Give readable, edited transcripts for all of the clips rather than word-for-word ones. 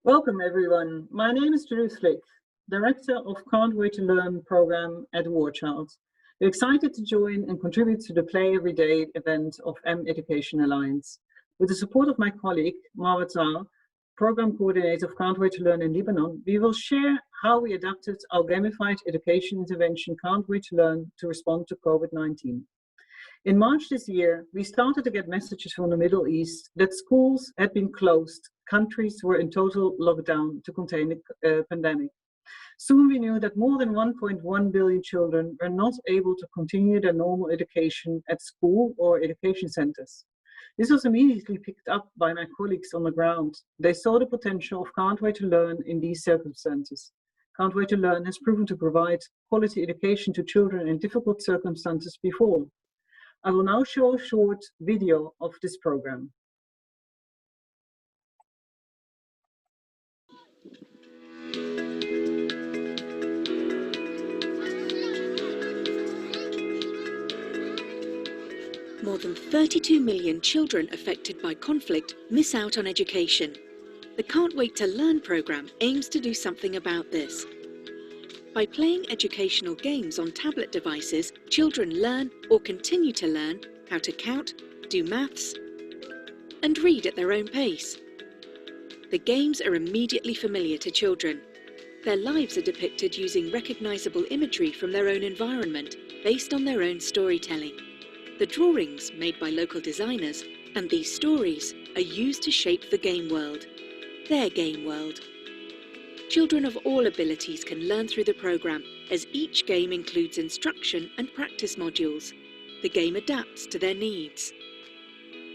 Welcome everyone. My name is Judith, Director of Can't Wait to Learn program at Warchild. We're excited to join and contribute to the Play Every Day event of Education Alliance. With the support of my colleague, Marwa, Program Coordinator of Can't Wait to Learn in Lebanon, we will share how we adapted our gamified education intervention Can't Wait to Learn to respond to COVID-19. In March this year, we started to get messages from the Middle East that schools had been closed, countries were in total lockdown to contain the pandemic. Soon we knew that more than 1.1 billion children were not able to continue their normal education at school or education centers. This was immediately picked up by my colleagues on the ground. They saw the potential of Can't Wait to Learn in these circumstances. Can't Wait to Learn has proven to provide quality education to children in difficult circumstances before. I will now show a short video of this program. More than 32 million children affected by conflict miss out on education. The Can't Wait to Learn programme aims to do something about this. By playing educational games on tablet devices, children learn or continue to learn how to count, do maths, and read at their own pace. The games are immediately familiar to children. Their lives are depicted using recognisable imagery from their own environment, based on their own storytelling. The drawings, made by local designers, and these stories are used to shape the game world, their game world. Children of all abilities can learn through the programme, as each game includes instruction and practice modules. The game adapts to their needs.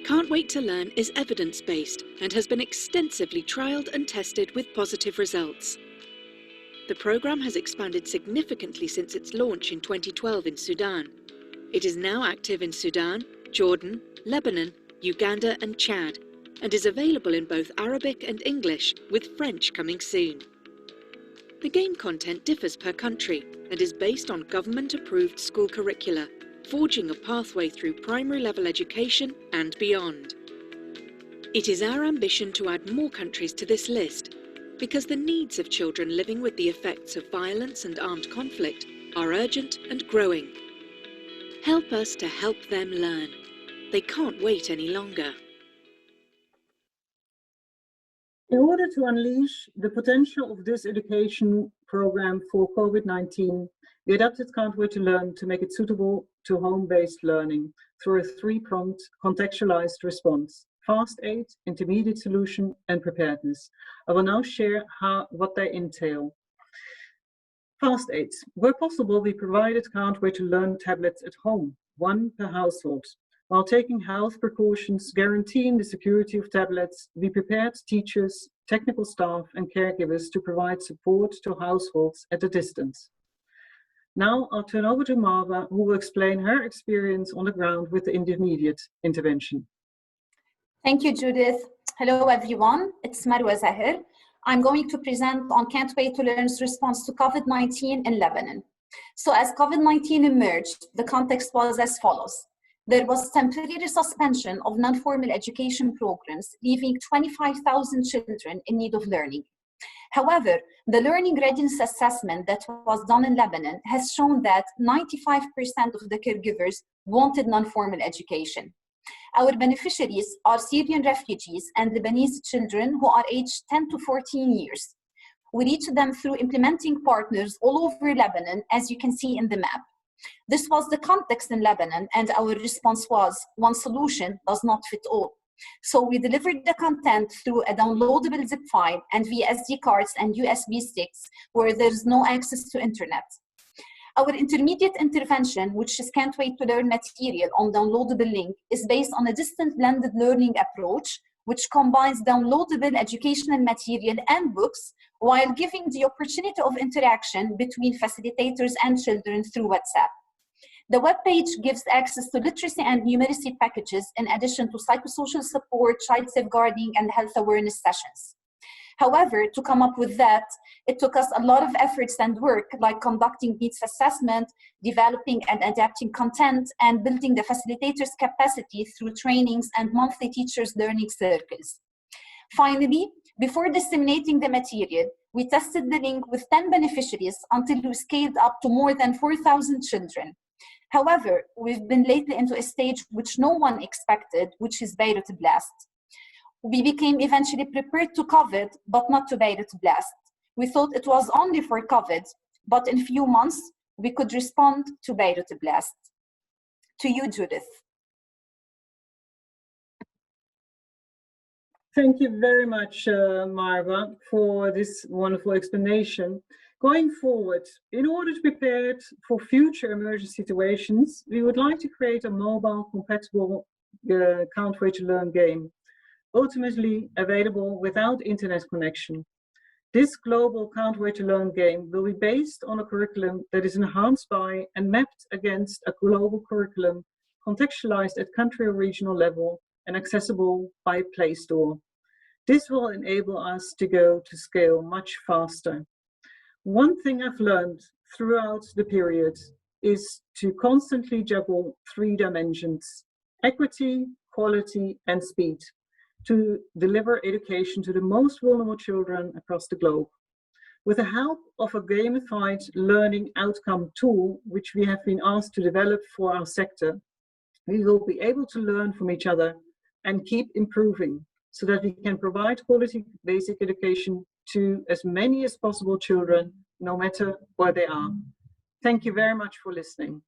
Can't Wait to Learn is evidence-based and has been extensively trialled and tested with positive results. The programme has expanded significantly since its launch in 2012 in Sudan. It is now active in Sudan, Jordan, Lebanon, Uganda and Chad, and is available in both Arabic and English, with French coming soon. The game content differs per country and is based on government-approved school curricula, forging a pathway through primary-level education and beyond. It is our ambition to add more countries to this list, because the needs of children living with the effects of violence and armed conflict are urgent and growing. Help us to help them learn. They can't wait any longer. In order to unleash the potential of this education program for COVID-19, we adapted Can't Wait to Learn to make it suitable to home-based learning through a three-pronged contextualized response: fast aid, intermediate solution, and preparedness. I will now share what they entail. Fast aids. Where possible, we provided Can't Wait to Learn tablets at home, one per household. While taking health precautions, guaranteeing the security of tablets, we prepared teachers, technical staff and caregivers to provide support to households at a distance. Now I'll turn over to Marwa, who will explain her experience on the ground with the intermediate intervention. Thank you, Judith. Hello, everyone. It's Marwa Zahir. I'm going to present on Can't Wait to Learn's response to COVID-19 in Lebanon. So as COVID-19 emerged, the context was as follows. There was temporary suspension of non-formal education programs, leaving 25,000 children in need of learning. However, the learning readiness assessment that was done in Lebanon has shown that 95% of the caregivers wanted non-formal education. Our beneficiaries are Syrian refugees and Lebanese children who are aged 10 to 14 years. We reach them through implementing partners all over Lebanon, as you can see in the map. This was the context in Lebanon, and our response was, one solution does not fit all. So we delivered the content through a downloadable zip file and via SD cards and USB sticks where there's no access to internet. Our intermediate intervention, which is Can't Wait to Learn material on downloadable link, is based on a distant blended learning approach, which combines downloadable educational material and books while giving the opportunity of interaction between facilitators and children through WhatsApp. The webpage gives access to literacy and numeracy packages in addition to psychosocial support, child safeguarding, and health awareness sessions. However, to come up with that, it took us a lot of efforts and work, like conducting needs assessment, developing and adapting content, and building the facilitators' capacity through trainings and monthly teachers' learning circles. Finally, Before disseminating the material, we tested the link with 10 beneficiaries until we scaled up to more than 4,000 children. However, we've been lately into a stage which no one expected, which is Beirut Blast. We became eventually prepared to COVID, but not to Beirut Blast. We thought it was only for COVID, but in a few months, we could respond to Beirut Blast. To you, Judith. Thank you very much, Marwa, for this wonderful explanation. Going forward, in order to be prepared for future emergency situations, we would like to create a mobile compatible Can't Wait to Learn game, ultimately available without internet connection. This global Can't Wait to Learn game will be based on a curriculum that is enhanced by and mapped against a global curriculum, contextualized at country or regional level and accessible by Play Store. This will enable us to go to scale much faster. One thing I've learned throughout the period is to constantly juggle 3 dimensions: equity, quality, and speed, to deliver education to the most vulnerable children across the globe. With the help of a gamified learning outcome tool, which we have been asked to develop for our sector, we will be able to learn from each other and keep improving so that we can provide quality basic education to as many as possible children, no matter where they are. Thank you very much for listening.